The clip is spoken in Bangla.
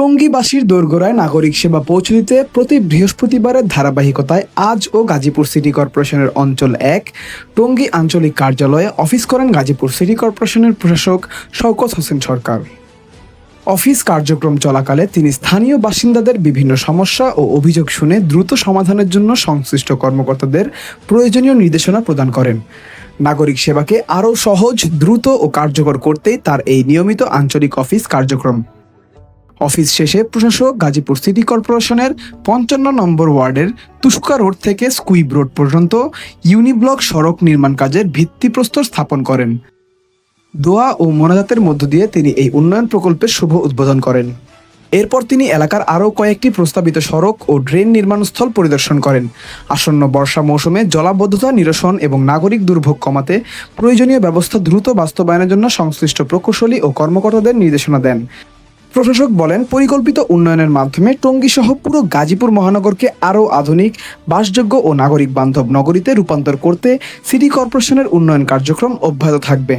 টঙ্গীবাসীর দোরগোড়ায় নাগরিক সেবা পৌঁছে দিতে প্রতি বৃহস্পতিবারের ধারাবাহিকতায় আজও গাজীপুর সিটি কর্পোরেশনের অঞ্চল ১ টঙ্গী আঞ্চলিক কার্যালয়ে অফিস করেন গাজীপুর সিটি কর্পোরেশনের প্রশাসক শওকত হোসেন সরকার। অফিস কার্যক্রম চলাকালে তিনি স্থানীয় বাসিন্দাদের বিভিন্ন সমস্যা ও অভিযোগ শুনে দ্রুত সমাধানের জন্য সংশ্লিষ্ট কর্মকর্তাদের প্রয়োজনীয় নির্দেশনা প্রদান করেন। নাগরিক সেবাকে আরও সহজ, দ্রুত ও কার্যকর করতেই তার এই নিয়মিত আঞ্চলিক অফিস কার্যক্রম। অফিস শেষে প্রশাসক গাজীপুর সিটি কর্পোরেশনের ৫৫ নম্বর ওয়ার্ডের তুস্কা রোড থেকে স্কুইব রোড পর্যন্ত ইউনিব্লক সড়ক নির্মাণ কাজের ভিত্তিপ্রস্তর স্থাপন করেন। দোয়া ও মোনাজাতের মধ্য দিয়ে তিনি এই উন্নয়ন প্রকল্পের শুভ উদ্বোধন করেন। এরপর তিনি এলাকার আরও কয়েকটি প্রস্তাবিত সড়ক ও ড্রেন নির্মাণস্থল পরিদর্শন করেন। আসন্ন বর্ষা মৌসুমে জলাবদ্ধতা নিরসন এবং নাগরিক দুর্ভোগ কমাতে প্রয়োজনীয় ব্যবস্থা দ্রুত বাস্তবায়নের জন্য সংশ্লিষ্ট প্রকৌশলী ও কর্মকর্তাদের নির্দেশনা দেন। প্রশাসক বলেন, পরিকল্পিত উন্নয়নের মাধ্যমে টঙ্গী সহ পুরো গাজীপুর মহানগরকে আরও আধুনিক, বাসযোগ্য ও নাগরিক বান্ধব নগরীতে রূপান্তর করতে সিটি কর্পোরেশনের উন্নয়ন কার্যক্রম অব্যাহত থাকবে।